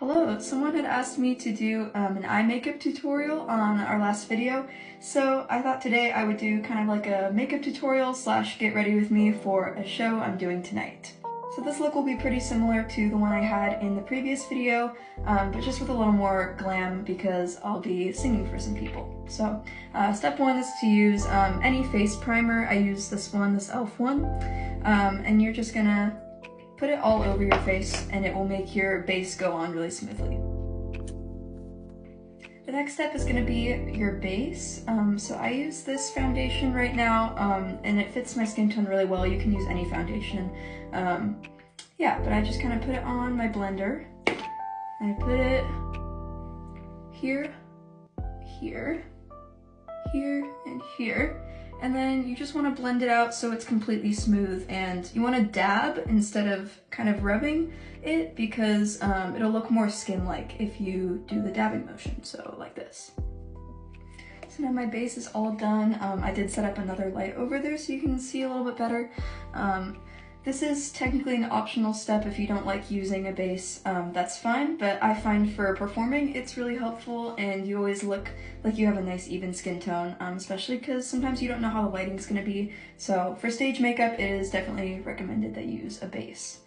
Hello, someone had asked me to do an eye makeup tutorial on our last video, so I thought today I would do kind of like a makeup tutorial slash get ready with me for a show I'm doing tonight. So this look will be pretty similar to the one I had in the previous video, but just with a little more glam because I'll be singing for some people. So step one is to use any face primer. I use this one, this e.l.f. one, and you're just gonna put it all over your face and it will make your base go on really smoothly. The next step is going to be your base. So I use this foundation right now and it fits my skin tone really well. You can use any foundation. Yeah, but I just kind of put it on my blender. And I put it here, here, here, and here. And then you just want to blend it out so it's completely smooth, and you want to dab instead of kind of rubbing it because it'll look more skin-like if you do the dabbing motion, so like this. So now my base is all done. I did set up another light over there so you can see a little bit better. This is technically an optional step if you don't like using a base, that's fine, but I find for performing it's really helpful and you always look like you have a nice even skin tone, especially because sometimes you don't know how the lighting's going to be. So for stage makeup, it is definitely recommended that you use a base.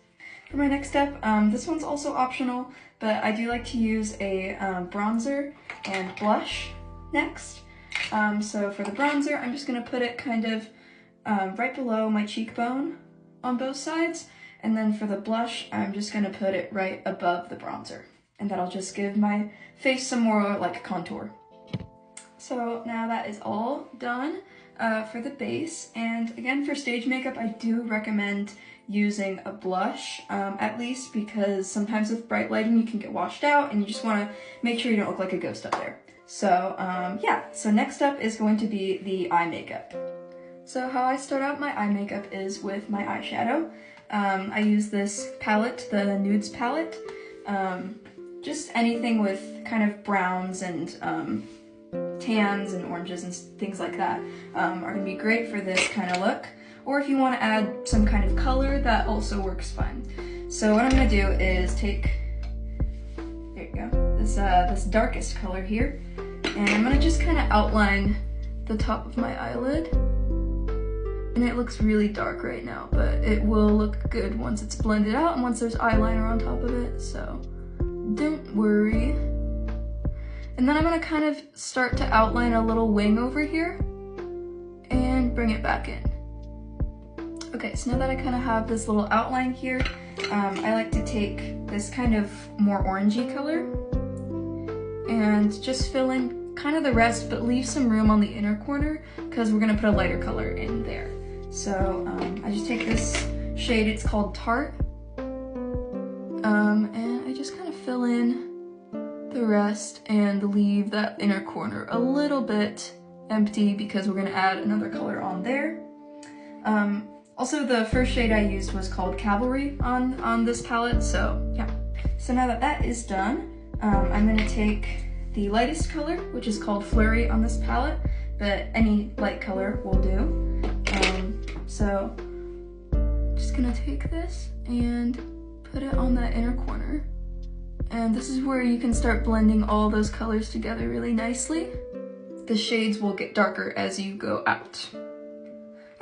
For my next step, this one's also optional, but I do like to use a bronzer and blush next. So for the bronzer, I'm just going to put it kind of right below my cheekbone on both sides, and then for the blush I'm just gonna put it right above the bronzer, and that'll just give my face some more like contour. So now that is all done for the base, and again for stage makeup I do recommend using a blush at least because sometimes with bright lighting you can get washed out and you just want to make sure you don't look like a ghost up there. So yeah, so next up is going to be the eye makeup. So how I start out my eye makeup is with my eyeshadow. I use this palette, the Nudes palette. Just anything with kind of browns and tans and oranges and things like that are gonna be great for this kind of look. Or if you want to add some kind of color, that also works fine. So what I'm gonna do is take, there you go, this darkest color here, and I'm gonna just kind of outline the top of my eyelid. And it looks really dark right now, but it will look good once it's blended out and once there's eyeliner on top of it, so don't worry. And then I'm gonna kind of start to outline a little wing over here and bring it back in. Okay, so now that I kind of have this little outline here, I like to take this kind of more orangey color and just fill in kind of the rest, but leave some room on the inner corner because we're gonna put a lighter color in there. So I just take this shade, it's called Tart, and I just kind of fill in the rest and leave that inner corner a little bit empty because we're gonna add another color on there. Also the first shade I used was called Cavalry on this palette, so yeah. So now that that is done, I'm gonna take the lightest color, which is called Flurry on this palette, but any light color will do. So just gonna take this and put it on that inner corner. And this is where you can start blending all those colors together really nicely. The shades will get darker as you go out.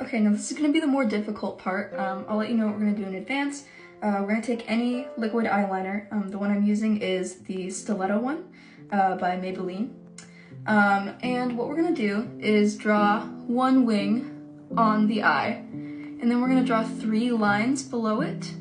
Okay, now this is gonna be the more difficult part. I'll let you know what we're gonna do in advance. We're gonna take any liquid eyeliner. The one I'm using is the Stiletto one by Maybelline. And what we're gonna do is draw one wing on the eye, and then we're gonna draw 3 lines below it,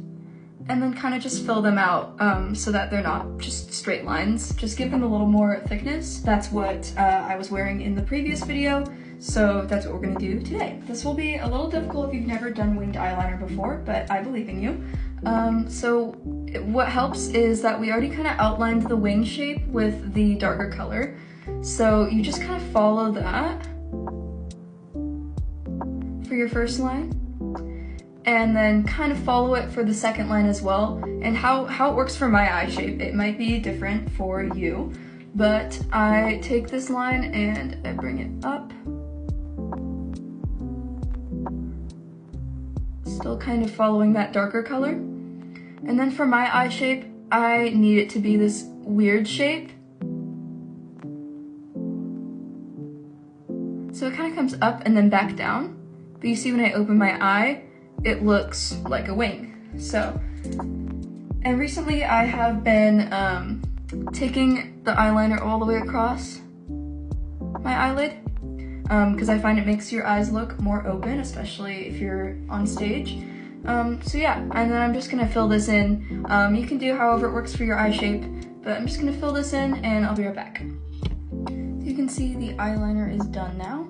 and then kind of just fill them out so that they're not just straight lines. Just give them a little more thickness. That's what I was wearing in the previous video, so that's what we're gonna do today. This will be a little difficult if you've never done winged eyeliner before, but I believe in you. So what helps is that we already kind of outlined the wing shape with the darker color, so you just kind of follow that for your first line, and then kind of follow it for the second line as well. And how it works for my eye shape, it might be different for you, but I take this line and I bring it up, still kind of following that darker color. And then for my eye shape, I need it to be this weird shape. So it kind of comes up and then back down. But you see when I open my eye, it looks like a wing. So, and recently I have been taking the eyeliner all the way across my eyelid because I find it makes your eyes look more open, especially if you're on stage. So yeah, and then I'm just gonna fill this in. You can do however it works for your eye shape, but I'm just gonna fill this in and I'll be right back. So you can see the eyeliner is done now.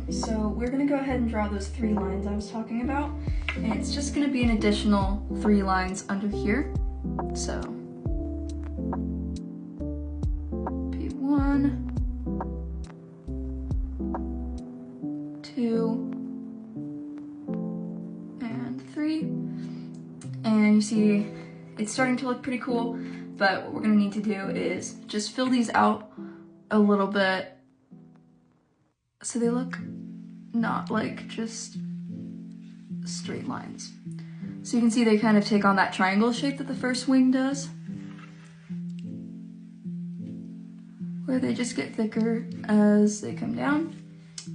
So we're gonna go ahead and draw those 3 lines I was talking about. And it's just gonna be an additional 3 lines under here. So, be 1, 2, and 3. And you see, it's starting to look pretty cool, but what we're gonna need to do is just fill these out a little bit so they look not like just straight lines. So you can see they kind of take on that triangle shape that the first wing does, where they just get thicker as they come down.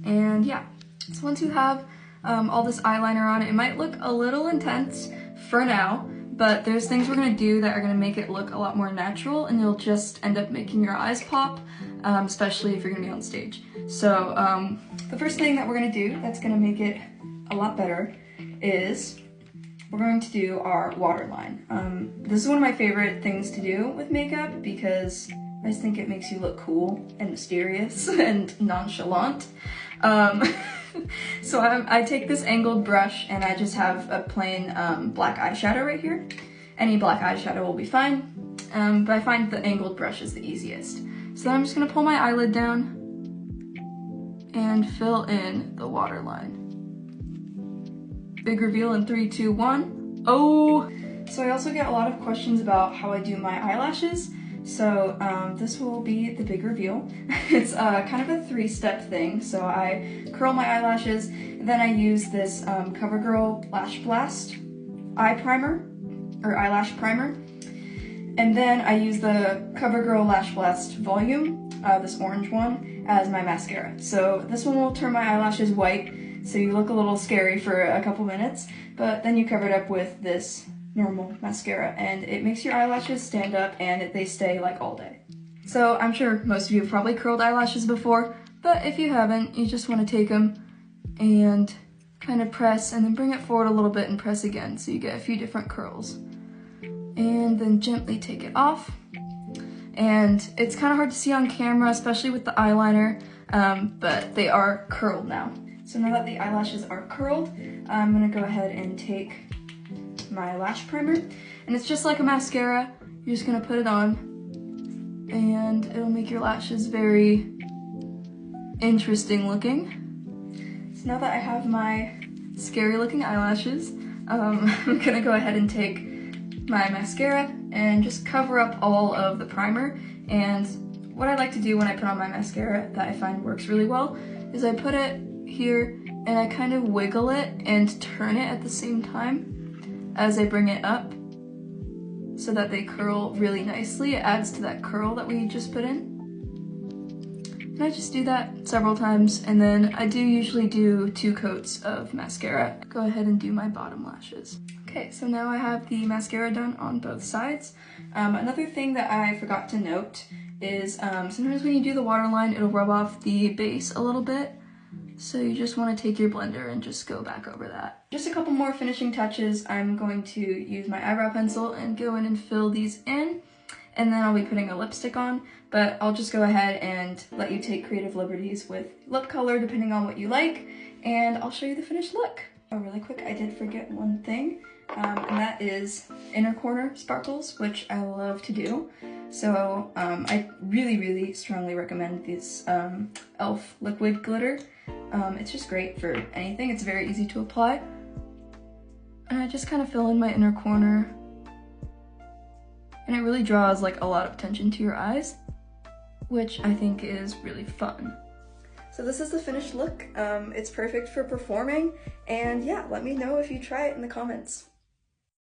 And yeah, so once you have all this eyeliner on, it might look a little intense for now, but there's things we're gonna do that are gonna make it look a lot more natural, and you'll just end up making your eyes pop, especially if you're gonna be on stage. So the first thing that we're gonna do that's gonna make it a lot better is we're going to do our waterline. This is one of my favorite things to do with makeup because I just think it makes you look cool and mysterious and nonchalant. So I take this angled brush and I just have a plain black eyeshadow right here. Any black eyeshadow will be fine, but I find the angled brush is the easiest. So I'm just gonna pull my eyelid down and fill in the waterline. Big reveal in 3, 2, 1. Oh! So I also get a lot of questions about how I do my eyelashes. So this will be the big reveal. It's kind of a 3-step thing. So I curl my eyelashes, then I use this CoverGirl Lash Blast eye primer, or eyelash primer. And then I use the CoverGirl Lash Blast Volume, this orange one, as my mascara. So this one will turn my eyelashes white, so you look a little scary for a couple minutes, but then you cover it up with this normal mascara, and it makes your eyelashes stand up and they stay like all day. So I'm sure most of you have probably curled eyelashes before, but if you haven't, you just want to take them and kind of press and then bring it forward a little bit and press again so you get a few different curls. And then gently take it off. And it's kind of hard to see on camera, especially with the eyeliner, but they are curled now. So now that the eyelashes are curled, I'm gonna go ahead and take my lash primer. And it's just like a mascara. You're just gonna put it on and it'll make your lashes very interesting looking. So now that I have my scary looking eyelashes, I'm gonna go ahead and take my mascara and just cover up all of the primer. And what I like to do when I put on my mascara that I find works really well is I put it here and I kind of wiggle it and turn it at the same time as I bring it up so that they curl really nicely. It adds to that curl that we just put in. And I just do that several times, and then I do usually do 2 coats of mascara. Go ahead and do my bottom lashes. Okay, so now I have the mascara done on both sides. Another thing that I forgot to note is sometimes when you do the waterline, it'll rub off the base a little bit. So you just want to take your blender and just go back over that. Just a couple more finishing touches. I'm going to use my eyebrow pencil and go in and fill these in. And then I'll be putting a lipstick on, but I'll just go ahead and let you take creative liberties with lip color depending on what you like, and I'll show you the finished look. Oh, really quick, I did forget one thing, and that is inner corner sparkles, which I love to do. So I really strongly recommend this e.l.f. liquid glitter. It's just great for anything. It's very easy to apply. And I just kind of fill in my inner corner. And it really draws like a lot of attention to your eyes, which I think is really fun. So this is the finished look. It's perfect for performing, and yeah, let me know if you try it in the comments.